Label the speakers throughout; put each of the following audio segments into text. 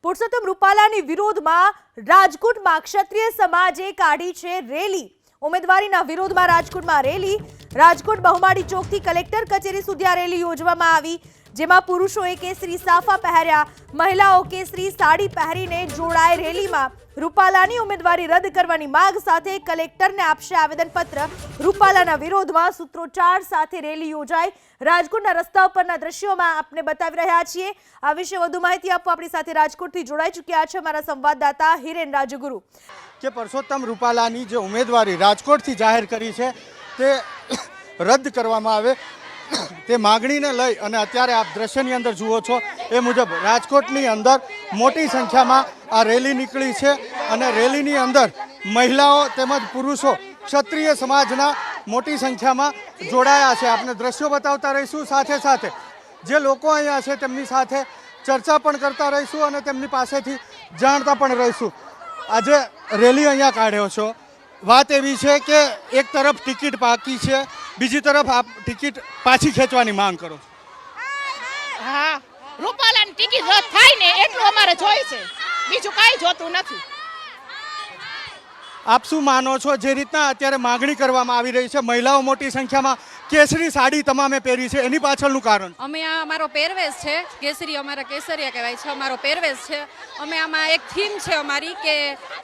Speaker 1: પુરુષોત્તમ રૂપાલાની વિરોધમાં રાજકોટમાં ક્ષત્રિય સમાજે કાઢી છે રેલી। ઉમેદવારીના વિરોધમાં રાજકોટમાં રેલી। રાજકોટ બહુમાળી ચોકથી કલેક્ટર કચેરી સુધી આ રેલી યોજવામાં આવી, જેમાં પુરુષોએ કેસરી સાફા પહેર્યા, મહિલાઓ કેસરી સાડી પહેરીને જોડાય રેલીમાં। રૂપાલાની ઉમેદવારી રદ કરવાની માંગ સાથે કલેક્ટરને આપશે આવેદનપત્ર। રૂપાલાના વિરોધમાં સૂત્રોચ્ચાર સાથે રેલી યોજાઈ। રાજકોટના રસ્તા પરના દ્રશ્યોમાં આપને બતાવી રહ્યા છીએ। આ વિશે વધુ માહિતી આપવા આપણી સાથે રાજકોટથી જોડાઈ ચૂક્યા છે અમારા સંવાદદાતા હિરેન રાજગુરુ।
Speaker 2: કે પુરુષોત્તમ રૂપાલાની જે ઉમેદવારી રાજકોટથી જાહેર કરી છે તે રદ કરવામાં આવે તે માગણીને લઈ અને અત્યારે આપ દ્રશ્યની અંદર જુઓ છો એ મુજબ રાજકોટની અંદર મોટી સંખ્યામાં આ રેલી નીકળી છે અને રેલીની અંદર મહિલાઓ તેમજ પુરુષો ક્ષત્રિય સમાજના મોટી સંખ્યામાં જોડાયા છે। આપણે દ્રશ્યો બતાવતા રહીશું, સાથે સાથે જે લોકો અહીંયા છે તેમની સાથે ચર્ચા પણ કરતા રહીશું અને તેમની પાસેથી જાણતા પણ રહીશું। આજે રેલી અહીંયા કાઢ્યો છો, વાત એવી છે કે એક તરફ ટિકિટ બાકી છે, બીજી તરફ આપ ટિકિટ પાછી ખેંચવાની માંગ કરો છો।
Speaker 3: હા, રૂપાલાની ટિકિટ રદ થાય ને એટલું અમારે જોઈ છે, બીજું કાંઈ જોતું નથી।
Speaker 2: આપ શું માનો છો, જે રીતના અત્યારે માંગણી કરવામાં આવી રહી છે, મહિલાઓ મોટી સંખ્યામાં કેસરી સાડી તમામે પહેરી છે, એની પાછળનું કારણ?
Speaker 4: અમે આ અમારો પહેરવેશ છે, કેસરી અમારા કેસરિયા કહેવાય છે, અમારો પહેરવેશ છે। અમે આમાં એક થીમ છે અમારી કે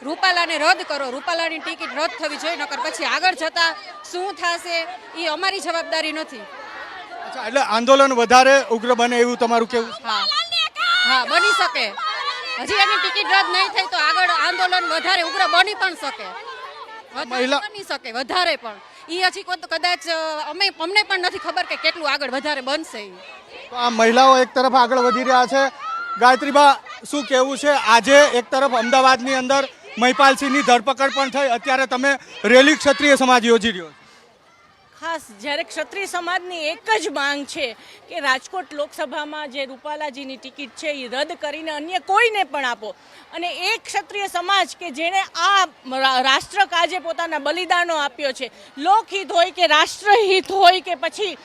Speaker 4: રૂપાલાને રદ કરો, રૂપાલાની ટિકિટ રદ થવી જોઈએ, નકર પછી આગળ જતા શું થશે એ અમારી જવાબદારી નથી।
Speaker 2: અચ્છા, એટલે આંદોલન વધારે ઉગ્ર બને એવું તમારું કહેવું?
Speaker 4: હા, બની શકે। હજી એની ટિકિટ રદ નહીં થઈ તો આગળ આંદોલન વધારે ઉગ્ર બની પણ શકે, બની શકે વધારે પણ। એ હજી કદાચ અમને પણ નથી ખબર કે કેટલું આગળ વધારે બનશે।
Speaker 2: તો આ મહિલાઓ એક તરફ આગળ વધી રહ્યા છે। ગાયત્રીબા, શું કહેવું છે? આજે એક તરફ અમદાવાદની અંદર મહિપાલસિંહની ધરપકડ પણ થઈ, અત્યારે તમે રેલી ક્ષત્રિય સમાજ યોજી રહ્યો છો।
Speaker 5: ખાસ જ્યારે ક્ષત્રિય સમાજની એક જ માંગ છે કે રાજકોટ લોકસભામાં જે રૂપાલાજીની ટિકિટ છે એ રદ કરીને અન્ય કોઈને પણ આપો। અને એક ક્ષત્રિય સમાજ કે જેણે આ રાષ્ટ્ર કાજે પોતાના બલિદાનો આપ્યો છે, લોકહિત હોય કે રાષ્ટ્રહિત હોય કે પછી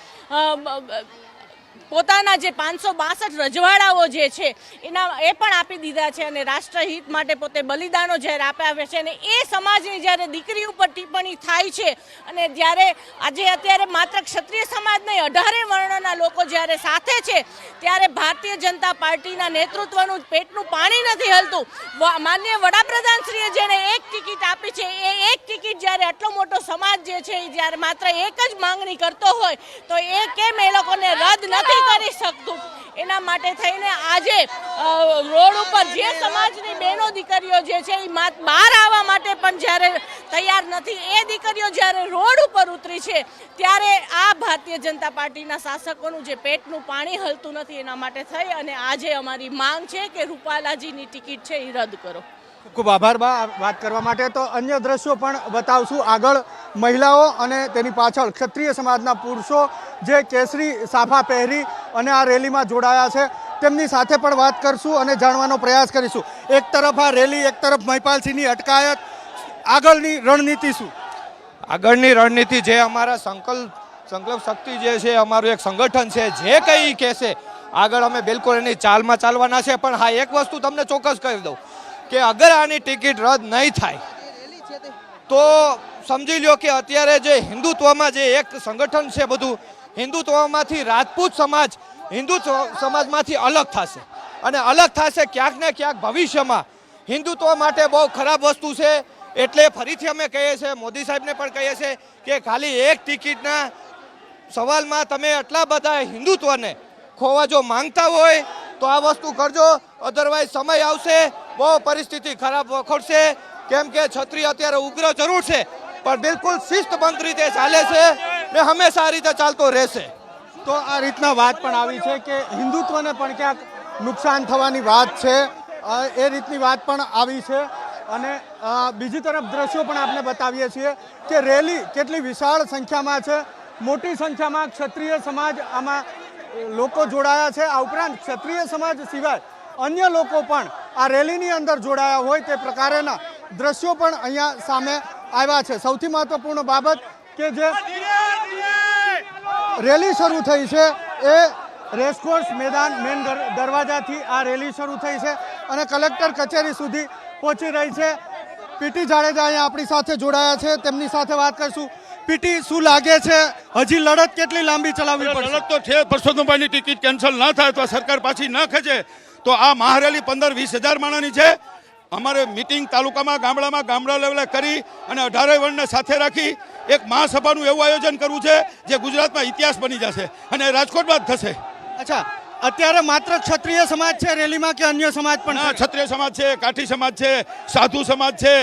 Speaker 5: પોતાના જે 562 રજવાડાઓ જે છે એના એ પણ આપી દીધા છે અને રાષ્ટ્રહિત માટે પોતે બલિદાનો જ્યારે આપ્યા છે, અને એ સમાજની જ્યારે દીકરી ઉપર ટિપ્પણી થાય છે અને જ્યારે અત્યારે માત્ર ક્ષત્રિય સમાજ નહીં 18 વર્ણના લોકો જ્યારે સાથે છે, ત્યારે ભારતીય જનતા પાર્ટીના નેતૃત્વનું પેટનું પાણી નથી હલતું। માનનીય વડાપ્રધાનશ્રીએ જેને એક ટિકિટ આપી છે, એ એક ટિકિટ જ્યારે આટલો મોટો સમાજ જે છે એ જ્યારે માત્ર એક જ માંગણી કરતો હોય તો એ કેમ એ લોકોને રદ નથી કરી શકતું? એના માટે થઈને આજે રોડ ઉપર જે સમાજની બહેનો દીકરીઓ જે છે એ બહાર આવવા માટે પણ જ્યારે તૈયાર નથી, એ દીકરીઓ જ્યારે રોડ ઉપર ઉતરી છે, ત્યારે આ ભારતીય જનતા પાર્ટીના શાસકોનું જે પેટનું પાણી હલતું નથી, એના માટે થઈ અને આજે અમારી માંગ છે કે રૂપાલાજીની ટિકિટ છે એ રદ કરો।
Speaker 2: ખૂબ આભાર બા વાત કરવા માટે। તો અન્ય દ્રશ્યો પણ બતાવશું આગળ। મહિલાઓ અને તેની પાછળ ક્ષત્રિય સમાજના પુરુષો જે કેસરી સાફા પહેરી અને આ રેલીમાં જોડાયા છે, તેમની સાથે પણ વાત કરશું અને જાણવાનો પ્રયાસ કરીશું। એક તરફ આ રેલી, એક તરફ મહિપાલસિંહની અટકાયત, આગળની રણનીતિ શું?
Speaker 6: આગળની રણનીતિ જે અમારા સંકલ્પ શક્તિ જે છે, અમારું એક સંગઠન છે, જે કંઈ કહેશે આગળ અમે બિલકુલ એની ચાલમાં ચાલવાના છે। પણ હા, એક વસ્તુ તમને ચોક્કસ કહી દઉં કે અગર આની ટિકિટ રદ નહીં થાય તો સમજી લો કે અત્યારે જે હિન્દુત્વમાં જે એક સંગઠન છે, બધું હિન્દુત્વમાંથી રાજપૂત સમાજ હિન્દુ સમાજમાંથી અલગ થશે અને અલગ થશે ક્યાંક ને ક્યાંક ભવિષ્યમાં હિન્દુત્વ માટે બહુ ખરાબ વસ્તુ છે। એટલે ફરીથી અમે કહીએ છીએ, મોદી સાહેબને પણ કહીએ છીએ કે ખાલી એક ટિકિટના સવાલમાં તમે આટલા બધા હિન્દુત્વને ખોવા જો માંગતા હોય તો આ વસ્તુ કરજો, અધરવાઇઝ સમય આવશે બહુ પરિસ્થિતિ ખરાબ વખોડશે। કેમ કે ક્ષત્રિય અત્યારે ઉગ્ર જરૂર છે પણ બિલકુલ શિસ્તબદ્ધ રીતે ચાલે છે ને હંમેશા આ રીતે ચાલતો રહેશે।
Speaker 2: તો આ રીતના વાત પણ આવી છે કે હિન્દુત્વને પણ ક્યાંક નુકસાન થવાની વાત છે, એ રીતની વાત પણ આવી છે। અને બીજી તરફ દ્રશ્યો પણ આપણે બતાવીએ છીએ કે રેલી કેટલી વિશાળ સંખ્યામાં છે, મોટી સંખ્યામાં ક્ષત્રિય સમાજ આમાં લોકો જોડાયા છે। આ ઉપરાંત ક્ષત્રિય સમાજ સિવાય અન્ય લોકો પણ આ રેલીની અંદર જોડાયા હોય તે પ્રકારના દ્રશ્યો પણ અહીંયા સામે આવ્યા છે। સૌથી મહત્વપૂર્ણ બાબત કે જે રેલી શરૂ થઈ છે એ રેસકોર્સ મેદાન મેન દરવાજાથી આ રેલી શરૂ થઈ છે। અને કલેક્ટર કચેરી સુધી પહોંચી રહી છે. પીટી જાડેજા અહીંયા આપણી સાથે જોડાયા છે, તેમની સાથે વાત કરશું. પીટી, શું લાગે છે હજી લડત કેટલી લાંબી ચલાવવી પડશે?
Speaker 7: લડત તો છે. પરસોત્તમભાઈની ટિકિટ કેન્સલ ના થાય તો સરકાર પાછી ન ખેંચે તો આ મહારેલી 15-20 હજાર માણસની છે. અમારે મિટિંગ તાલુકામાં ગામડા લેવલે કરી અને 18 વર્ણને સાથે રાખી એક મહાસભાનું એવું આયોજન કરવું છે જે ગુજરાતમાં ઇતિહાસ બની જશે અને રાજકોટમાં જ થશે.
Speaker 2: અચ્છા, અત્યારે માત્ર ક્ષત્રિય સમાજ છે રેલીમાં કે અન્ય સમાજ પણ
Speaker 7: ના,
Speaker 2: છે?
Speaker 7: ક્ષત્રિય સમાજ છે, કાઠી સમાજ છે, સાધુ સમાજ છે,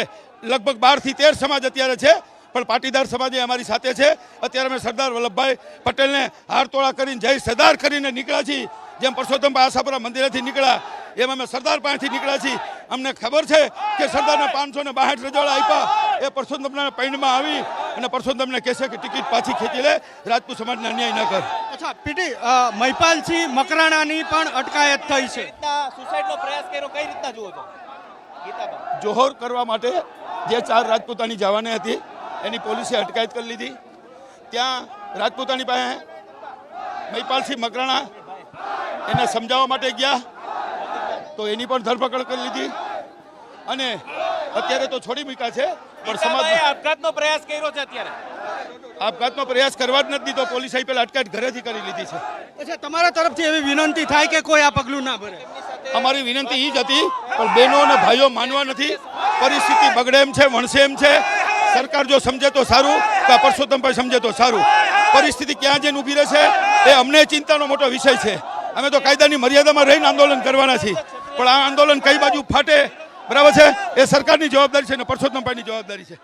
Speaker 7: લગભગ 12 થી 13 સમાજ અત્યારે છે. પણ પાટીદાર સમાજ અમારી સાથે છે. અત્યારે અમે સરદાર વલ્લભભાઈ પટેલને હારતોળા કરીને જય સરદાર કરીને નીકળ્યા છીએ. જેમ પરસોત્તમભાઈ આશાપુરા મંદિરેથી નીકળ્યા એમ અમે સરદાર પાસેથી નીકળ્યા છીએ. અમને ખબર છે કે સરદારને 562 રજવાડા આપ્યા એ પરસોત્તમના પૈણમાં આવી અને પરસોત્તમને કહેશે કે ટિકિટ પાછી ખેંચી લે, રાજપૂત સમાજને અન્યાય ન કર.
Speaker 2: અચ્છા પીટી, મહિપાલસિંહ મકરાણાની પણ અટકાયત થઈ છે.
Speaker 8: સુસાઇડનો પ્રયાસ કર્યો, કઈ રીતના જુઓ છો ગીતાબા?
Speaker 7: જોહર કરવા માટે જે 4 રાજપૂતાની જવાની હતી એની પોલીસે અટકાયત કરી લીધી. ત્યાં રાજપૂતાની પાસે મહિપાલસિંહ મકરાણા એને સમજાવવા માટે ગયા તો એની પણ ધરપકડ કરી લીધી અને અત્યારે તો છોડી મૂક્યા છે. પણ સમાજ
Speaker 8: આપઘાતનો પ્રયાસ કર્યો છે અત્યારે.
Speaker 7: આપઘાતનો પ્રયાસ કરવા જ નથી દીધો. પોલીસે પહેલા અટકાયત ઘરેથી કરી લીધી છે.
Speaker 2: અચ્છા, તમારા તરફથી એવી વિનંતી થાય કે કોઈ આ પગલું ના ભરે?
Speaker 7: અમારી વિનંતી એ જ હતી, પણ બહેનો અને ભાઈઓ માનવા નથી. પરિસ્થિતિ બગડે એમ છે, વણસે એમ છે. સરકાર જો સમજે તો સારું, કે પરસોત્તમભાઈ સમજે તો સારું. પરિસ્થિતિ ક્યાં જઈને ઊભી રહેશે એ અમને ચિંતાનો મોટો વિષય છે. અમે તો કાયદાની મર્યાદામાં રહીને આંદોલન કરવાના છીએ, પણ આ આંદોલન કઈ બાજુ ફાટે, બરાબર છે, એ સરકારની જવાબદારી છે અને પરસોત્તમભાઈની જવાબદારી છે.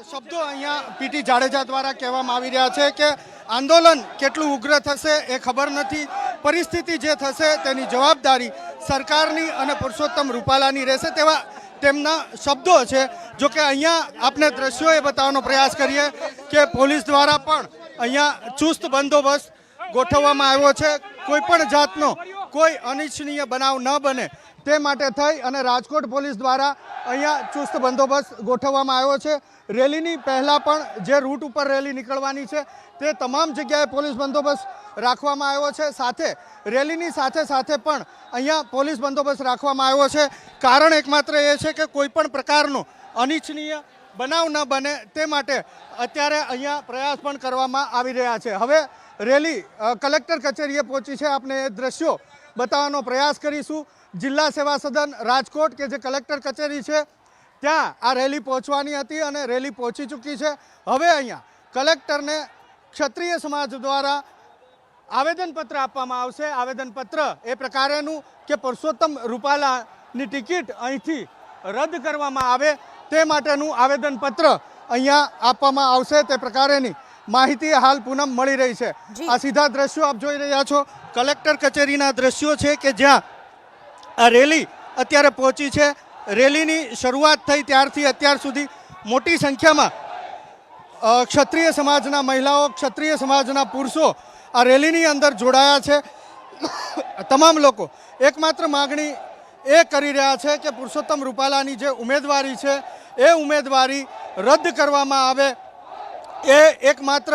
Speaker 2: શબ્દો અહીંયા પીટી જાડેજા દ્વારા કહેવામાં આવી રહ્યા છે કે આંદોલન કેટલું ઉગ્ર થશે એ ખબર નથી. પરિસ્થિતિ જે થશે તેની જવાબદારી સરકારની અને પુરુષોત્તમ રૂપાલાની રહેશે, તેવા તેમના શબ્દો છે. જો કે અહીંયા આપણે દ્રશ્યો એ બતાવવાનો પ્રયાસ કરીએ કે પોલીસ દ્વારા પણ અહીંયા ચુસ્ત બંદોબસ્ત ગોઠવવામાં આવ્યો છે. કોઈ પણ જાતનો કોઈ અનિચ્છનીય બનાવ ન બને તે માટે થઈ અને રાજકોટ પોલીસ દ્વારા અહીંયા ચુસ્ત બંદોબસ્ત ગોઠવવામાં આવ્યો છે. રેલીની પહેલાં પણ જે રૂટ ઉપર રેલી નીકળવાની છે તે તમામ જગ્યાએ પોલીસ બંદોબસ્ત રાખવામાં આવ્યો છે. સાથે રેલીની સાથે સાથે પણ અહીંયા પોલીસ બંદોબસ્ત રાખવામાં આવ્યો છે. કારણ એકમાત્ર એ છે કે કોઈ પણ પ્રકારનો અનિચ્છનીય બનાવ ન બને તે માટે અત્યારે અહીંયા પ્રયાસ પણ કરવામાં આવી રહ્યા છે. હવે રેલી કલેક્ટર કચેરીએ પહોંચી છે. આપણે એ દ્રશ્યો બતાવવાનો પ્રયાસ કરીશું. જિલ્લા સેવા સદન રાજકોટ કે જે કલેક્ટર કચેરી છે ત્યાં આ રેલી પહોંચવાની હતી અને રેલી પહોંચી ચૂકી છે. હવે અહીંયા કલેક્ટરને ક્ષત્રિય સમાજ દ્વારા આવેદનપત્ર આપવામાં આવશે. આવેદનપત્ર એ પ્રકારેનું કે પુરુષોત્તમ રૂપાલાની ટિકિટ અહીંથી રદ કરવામાં આવે તે માટેનું આવેદનપત્ર અહીંયા આપવામાં આવશે. તે પ્રકારેની માહિતી હાલ પૂનમ મળી રહી છે. આ સીધા દ્રશ્યો આપ જોઈ રહ્યા છો કલેક્ટર કચેરીના દ્રશ્યો છે કે જ્યાં આ રેલી અત્યારે પહોંચી છે. રેલીની શરૂઆત થઈ ત્યારથી અત્યાર સુધી મોટી સંખ્યામાં ક્ષત્રિય સમાજના મહિલાઓ, ક્ષત્રિય સમાજના પુરુષો આ રેલીની અંદર જોડાયા છે. તમામ લોકો એકમાત્ર માગણી એ કરી રહ્યા છે કે પુરુષોત્તમ રૂપાલાની જે ઉમેદવારી છે એ ઉમેદવારી રદ કરવામાં આવે. એ એકમાત્ર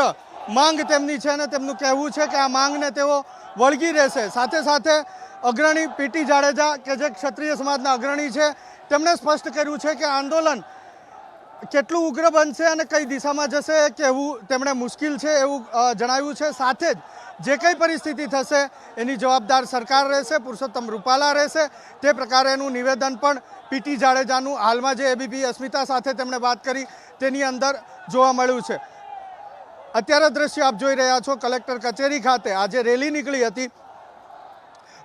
Speaker 2: માંગ તેમની છે અને તેમનું કહેવું છે કે આ માંગને તેઓ વળગી રહેશે. સાથે સાથે અગ્રણી પીટી જાડેજા કે જે ક્ષત્રિય સમાજના અગ્રણી છે તેમણે સ્પષ્ટ કર્યું છે કે આંદોલન કેટલું ઉગ્ર બનશે અને કઈ દિશામાં જશે એ કહેવું તેમણે મુશ્કેલ છે એવું જણાવ્યું છે. સાથે જ જે કંઈ પરિસ્થિતિ થશે એની જવાબદાર સરકાર રહેશે, પુરુષોત્તમ રૂપાલા રહેશે. તે પ્રકારેનું નિવેદન પણ પીટી જાડેજાનું હાલમાં જે એબીપી અસ્મિતા સાથે તેમણે વાત કરી તેની અંદર જોવા મળ્યું છે. અત્યારે દ્રશ્ય આપ જોઈ રહ્યા છો કલેક્ટર કચેરી ખાતે આજે રેલી નીકળી હતી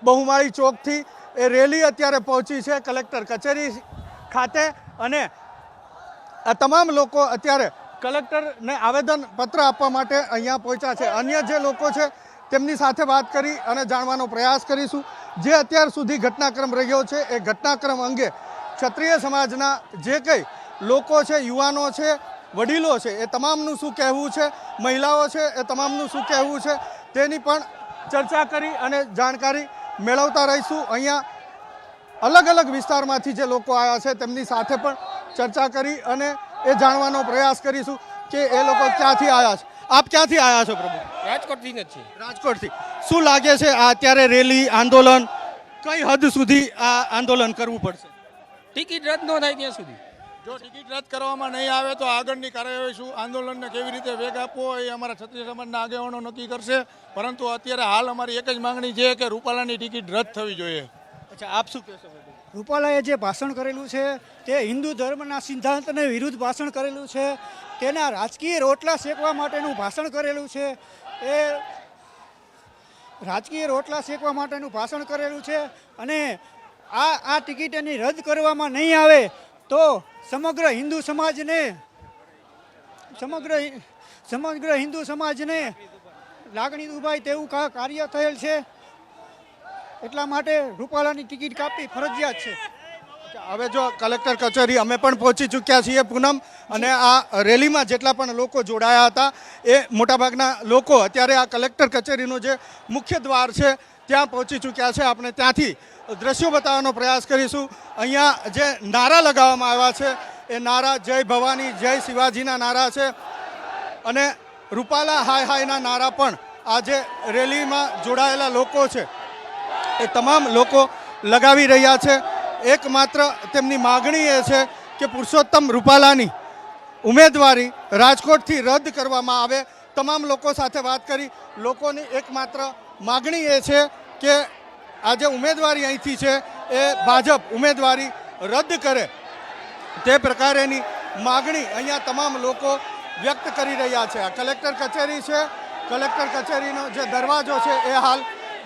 Speaker 2: બહુમાળી ચોકથી. એ રેલી અત્યારે પહોંચી છે કલેક્ટર કચેરી ખાતે અને આ તમામ લોકો અત્યારે કલેક્ટરને આવેદનપત્ર આપવા માટે અહીંયા પહોંચ્યા છે. અન્ય જે લોકો છે તેમની સાથે વાત કરી અને જાણવાનો પ્રયાસ કરીશું જે અત્યાર સુધી ઘટનાક્રમ રહ્યો છે એ ઘટનાક્રમ અંગે ક્ષત્રિય સમાજના જે કંઈ લોકો છે, યુવાનો છે, વડીલો છે એ તમામનું શું કહેવું છે, મહિલાઓ છે એ તમામનું શું કહેવું છે તેની પણ ચર્ચા કરી અને જાણકારી મેળવતા રહીશું. અહીંયા અલગ અલગ વિસ્તારમાંથી જે લોકો આવ્યા છે તેમની સાથે પણ ચર્ચા કરી અને એ જાણવાનો પ્રયાસ કરીશું કે એ લોકો ક્યાંથી આવ્યા છે. આપ ક્યાંથી આવ્યા છો પ્રભુ?
Speaker 8: રાજકોટથી જ છે.
Speaker 2: રાજકોટથી. શું લાગે છે આ અત્યારે રેલી આંદોલન કઈ હદ સુધી આ આંદોલન કરવું પડશે?
Speaker 8: ટિકિટ રદ ન થાય ત્યાં સુધી.
Speaker 7: જો ટિકિટ રદ કરવામાં નહીં આવે તો આગળની કાર્યવાહી શું, આંદોલનને કેવી રીતે વેગ આપવો એ અમારા ક્ષત્રિય સમાજના આગેવાનો નક્કી કરશે. પરંતુ અત્યારે હાલ અમારી એક જ માંગણી છે કે રૂપાલાની ટિકિટ રદ થવી જોઈએ.
Speaker 2: અચ્છા, આપ શું કહેશો?
Speaker 9: રૂપાલાએ જે ભાષણ કરેલું છે તે હિન્દુ ધર્મના સિદ્ધાંતને વિરુદ્ધ ભાષણ કરેલું છે. તેના રાજકીય રોટલા શેકવા માટેનું ભાષણ કરેલું છે. એ રાજકીય રોટલા શેકવા માટેનું ભાષણ કરેલું છે. અને આ ટિકિટ એની રદ કરવામાં નહીં આવે તો સમગ્ર હિન્દુ સમાજને લાગણી દુભાય તેવું કાર્ય થયેલ છે. એટલા માટે રૂપાલાની ટિકિટ કાપવી ફરજિયાત છે.
Speaker 2: હવે જો કલેક્ટર કચેરી અમે પણ પહોંચી ચૂક્યા છીએ પૂનમ, અને આ રેલીમાં જેટલા પણ લોકો જોડાયા હતા એ મોટાભાગના લોકો અત્યારે આ કલેક્ટર કચેરીનો જે મુખ્ય દ્વાર છે ત્યાં પહોંચી ચૂક્યા છે. આપણે ત્યાંથી દ્રશ્યો બતાવવાનો પ્રયાસ કરીશું. અહીંયા જે નારા લગાવવામાં આવ્યા છે એ નારા જય ભવાની જય શિવાજીના નારા છે, અને રૂપાલા હાય હાયના નારા પણ આ જે રેલીમાં જોડાયેલા લોકો છે એ તમામ લોકો લગાવી રહ્યા છે. એકમાત્ર તેમની માગણી એ છે કે પુરુષોત્તમ રૂપાલાની ઉમેદવારી રાજકોટથી રદ કરવામાં આવે. તમામ લોકો સાથે વાત કરી, લોકોની એકમાત્ર માગણી એ છે કે આ જે ઉમેદવારી અહીંથી છે એ ભાજપ ઉમેદવારી રદ કરે, તે પ્રકારેની માગણી અહીંયા તમામ લોકો વ્યક્ત કરી રહ્યા છે. આ કલેક્ટર કચેરી છે, કલેક્ટર કચેરીનો જે દરવાજો છે એ હાલ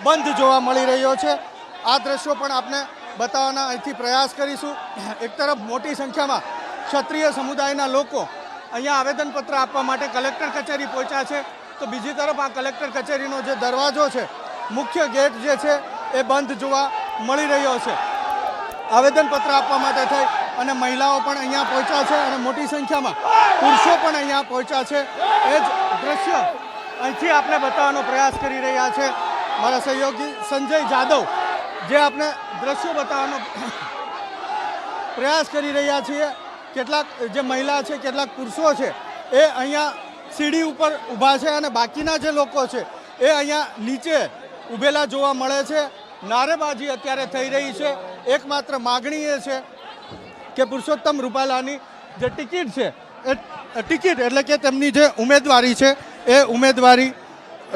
Speaker 2: બંધ જોવા મળી રહ્યો છે. આ દ્રશ્યો પણ આપણે બતાવવાના અહીંથી પ્રયાસ કરીશું. એક તરફ મોટી સંખ્યામાં ક્ષત્રિય સમુદાયના લોકો અહીંયા આવેદનપત્ર આપવા માટે કલેક્ટર કચેરી પહોંચ્યા છે, તો બીજી તરફ આ કલેક્ટર કચેરીનો જે દરવાજો છે, મુખ્ય ગેટ જે છે એ બંધ જોવા મળી રહ્યો છે. આવેદનપત્ર આપવા માટે થઈ અને મહિલાઓ પણ અહીંયા પહોંચ્યા છે અને મોટી સંખ્યામાં પુરુષો પણ અહીંયા પહોંચ્યા છે. એ જ દ્રશ્ય અહીંથી આપણે બતાવવાનો પ્રયાસ કરી રહ્યા છે. મારા સહયોગી સંજય જાદવ જે આપણે દ્રશ્યો બતાવવાનો પ્રયાસ કરી રહ્યા છીએ. કેટલાક જે મહિલા છે, કેટલાક પુરુષો છે એ અહીંયા સીડી ઉપર ઊભા છે અને બાકીના જે લોકો છે એ અહીંયા નીચે ઊભેલા જોવા મળે છે. નારેબાજી અત્યારે થઈ રહી છે. એકમાત્ર માગણી એ છે કે પુરુષોત્તમ રૂપાલાની જે ટિકિટ છે એ ટિકિટ એટલે કે તેમની જે ઉમેદવારી છે એ ઉમેદવારી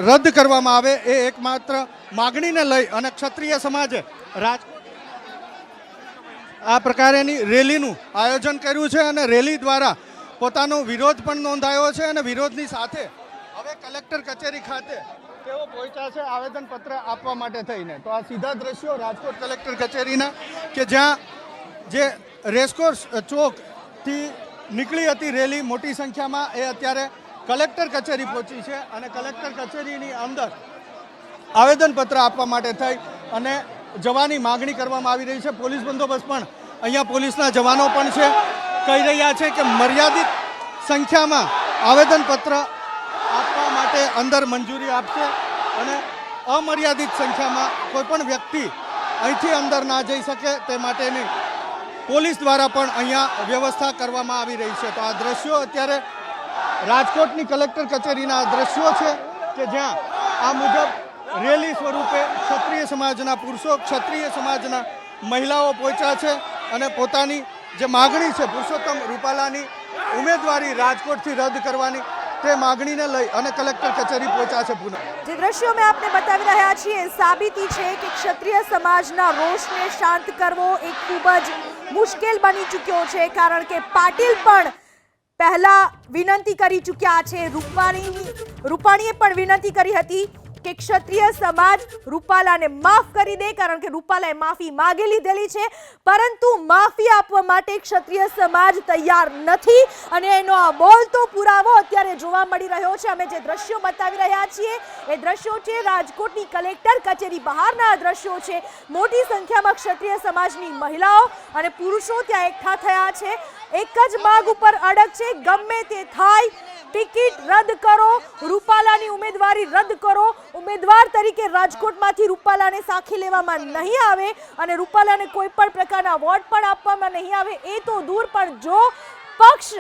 Speaker 2: રદ કરવામાં આવે, એ એકમાત્ર માગણીને લઈ અને ક્ષત્રિય સમાજે રાજકોટ આ પ્રકારેની રેલીનું આયોજન કર્યું છે અને રેલી દ્વારા પોતાનો વિરોધ પણ નોંધાયો છે. અને વિરોધની સાથે હવે કલેક્ટર કચેરી ખાતે તેઓ પહોંચ્યા છે આવેદનપત્ર આપવા માટે થઈને. તો આ સીધા દ્રશ્યો રાજકોટ કલેક્ટર કચેરીના કે જ્યાં જે રેસકોર્સ ચોકથી નીકળી હતી રેલી મોટી સંખ્યામાં, એ અત્યારે કલેક્ટર કચેરી પહોંચી છે અને કલેક્ટર કચેરીની અંદર આવેદનપત્ર આપવા માટે થઈ અને જવાની માગણી કરવામાં આવી રહી છે. પોલીસ બંદોબસ્ત પણ અહીંયા પોલીસના જવાનો પણ છે. કહી રહ્યા છે કે મર્યાદિત સંખ્યામાં આવેદનપત્ર આપવા માટે અંદર મંજૂરી આપશે અને અમર્યાદિત સંખ્યામાં કોઈ પણ વ્યક્તિ અહીંથી અંદર ના જઈ શકે તે માટેની પોલીસ દ્વારા પણ અહીંયા વ્યવસ્થા કરવામાં આવી રહી છે. તો આ દ્રશ્યો અત્યારે રાજકોટની કલેક્ટર કચેરીના દ્રશ્યો છે કે જ્યાં આ મુજબ રેલી સ્વરૂપે ક્ષત્રિય સમાજના પુરુષો, ક્ષત્રિય સમાજના મહિલાઓ પહોંચ્યા છે અને પોતાની જે માગણી છે પુરુષોત્તમ રૂપાલાની ઉમેદવારી રાજકોટથી રદ કરવાની, તે માગણીને લઈ અને કલેક્ટર કચેરી પહોંચ્યા છે. પુનઃ
Speaker 1: જે દ્રશ્યો મેં આપને બતાવી રહ્યા છીએ સાબિતી છે કે ક્ષત્રિય સમાજના રોષને શાંત કરવો એ ખૂબ જ મુશ્કેલ બની ચૂક્યો છે, કારણ કે પાટીલ પણ પહેલા વિનંતી કરી ચૂક્યા છે. રૂપાણીએ પણ વિનંતી કરી હતી કે ક્ષત્રિય સમાજ રૂપાલાને માફ કરી દે, કારણ કે રૂપાલાએ માફી માંગી લીધેલી છે, પરંતુ માફી આપવા માટે ક્ષત્રિય સમાજ તૈયાર નથી. અને એનો આ બોલતો પુરાવો અત્યારે જોવા મળી રહ્યો છે. અમે જે દ્રશ્યો બતાવી રહ્યા છીએ એ દ્રશ્યો છે રાજકોટની કલેક્ટર કચેરી બહારના દ્રશ્યો છે. મોટી સંખ્યામાં ક્ષત્રિય સમાજની મહિલાઓ અને પુરુષો ત્યાં એકઠા થયા છે. એક જ માગ ઉપર અડગ છે, ગમે તે થાય ટિકિટ રદ કરો, રૂપાલાની ઉમેદવારી રદ કરો. ઉમેદવાર તરીકે રાજકોટમાંથી રૂપાલાને સાખી લેવામાં નહીં આવે અને રૂપાલાને કોઈ પણ પ્રકારના વોટ પણ આપવામાં નહીં આવે. એ તો દૂર, પણ જો પક્ષ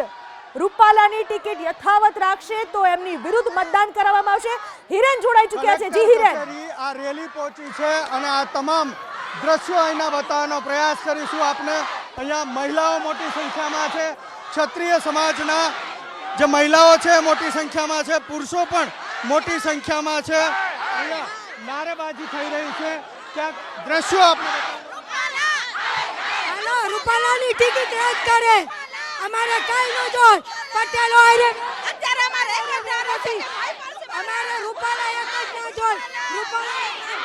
Speaker 1: રૂપાલાની ટિકિટ યથાવત રાખશે તો એમની વિરુદ્ધ મતદાન કરવામાં આવશે. હિરેન જોડાઈ ચૂક્યા છે. જી હિરેન,
Speaker 2: આ રેલી પહોંચી છે અને આ તમામ દ્રશ્યો અહીંના બતાવવાનો પ્રયાસ કરીશું આપને. અહીંયા મહિલાઓ મોટી સંખ્યામાં છે, ક્ષત્રિય સમાજના જે મહિલાઓ છે મોટી સંખ્યામાં છે, પુરુષો પણ મોટી સંખ્યામાં છે. અહીંયા નારેબાજી થઈ રહી છે. ક્યાંક દ્રશ્યો આપણે
Speaker 10: રૂપાલાની ટિકિટ રદ કરે, અમારે કઈ ન જોઈ. પટેલો આરે અત્યારે અમારે રૂપાલા એક જ ના જોઈ.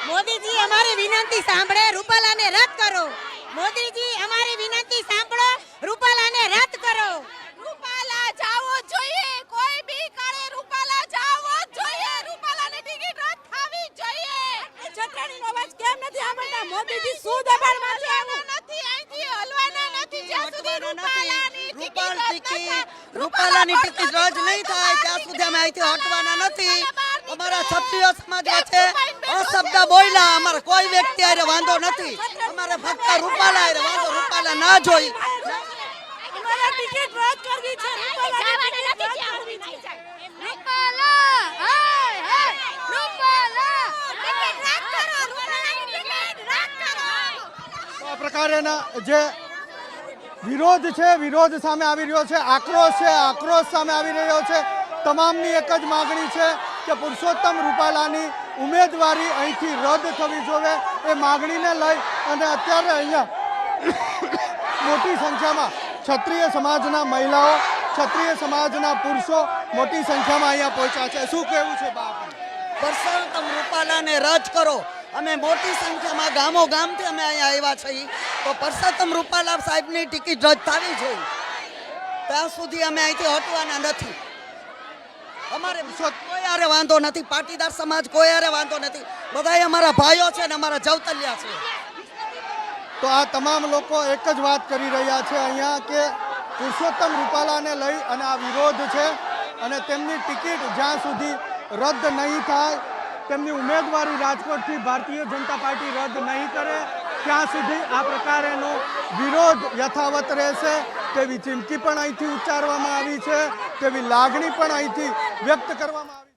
Speaker 10: મોદીજી અમારી વિનંતી સાંભળે, રૂપાલાને રદ કરો. મોદીજી અમારી વિનંતી સાંભળો, રૂપાલાને રદ કરો.
Speaker 3: રૂપાલા જાવો જોઈએ, કોઈ બી કરે રૂપાલા જાવો જોઈએ, રૂપાલાની ટિકિટ રદ થવી જોઈએ.
Speaker 10: ચટણીનો અવાજ કેમ નથી સાંભળતા? મોદીજી શું દબાણમાં છે?
Speaker 3: નથી અહીંથી હલવાના નથી જ્યાં સુધી
Speaker 11: રૂપાલાની ટિકિટ રદ નહીં થાય ત્યાં સુધી અમે અહીંથી હટવાના નથી. અમારા ક્ષત્રિય સમાજ વચ્ચે અશબ્દ બોલ્યા, અમારે કોઈ વ્યક્તિ હારે વાંધો નથી. અમારે ફક્ત રૂપાલા હારે વાંધો, રૂપાલા ના જોઈ.
Speaker 10: અમારે ટિકિટ રદ કરવી છે. રૂપાલાની ટિકિટ રદ કરવી છે.
Speaker 3: રૂપાલા હાય હાય રૂપાલા ટિકિટ રદ કરો, રૂપાલાની ટિકિટ રદ કરો.
Speaker 2: તો આ પ્રકારેના જે વિરોધ છે, વિરોધ સામે આવી રહ્યો છે, આક્રોશ છે, આક્રોશ સામે આવી રહ્યો છે. તમામની એક જ માગણી છે કે પુરુષોત્તમ રૂપાલાની ઉમેદવારી અહીંથી રદ થવી જોઈએ. એ માગણીને લઈ અને અત્યારે અહીંયા મોટી સંખ્યામાં ક્ષત્રિય સમાજના મહિલાઓ, ક્ષત્રિય સમાજના પુરુષો મોટી સંખ્યામાં અહીંયા પહોંચ્યા છે. શું કહેવું છે બાપ?
Speaker 11: પુરુષોત્તમ રૂપાલાને રદ કરો. અમે મોટી સંખ્યામાં ગામો ગામથી અમે અહીંયા આવ્યા છીએ. તો પુરુષોત્તમ રૂપાલા સાહેબની ટિકિટ રદ થવી જોઈએ. ત્યાં સુધી અમે અહીંથી હટવાના નથી. અમારે કોઈ હારે વાંધો નથી, પાટીદાર સમાજ કોઈ હારે વાંધો નથી. બધા અમારા ભાઈઓ છે ને અમારા જવતલિયા છે.
Speaker 2: તો આ તમામ લોકો એક જ વાત કરી રહ્યા છે અહીંયા કે પુરુષોત્તમ રૂપાલાને લઈ અને આ વિરોધ છે અને તેમની ટિકિટ જ્યાં સુધી રદ નહીં થાય, તેમની ઉમેદવારી રાજકોટથી ભારતીય જનતા પાર્ટી રદ નહીં કરે ત્યાં સુધી આ પ્રકારેનો વિરોધ યથાવત રહેશે તેવી ચીમકી પણ અહીંથી ઉચ્ચારવામાં આવી છે, તેવી લાગણી પણ અહીંથી વ્યક્ત કરવામાં આવી.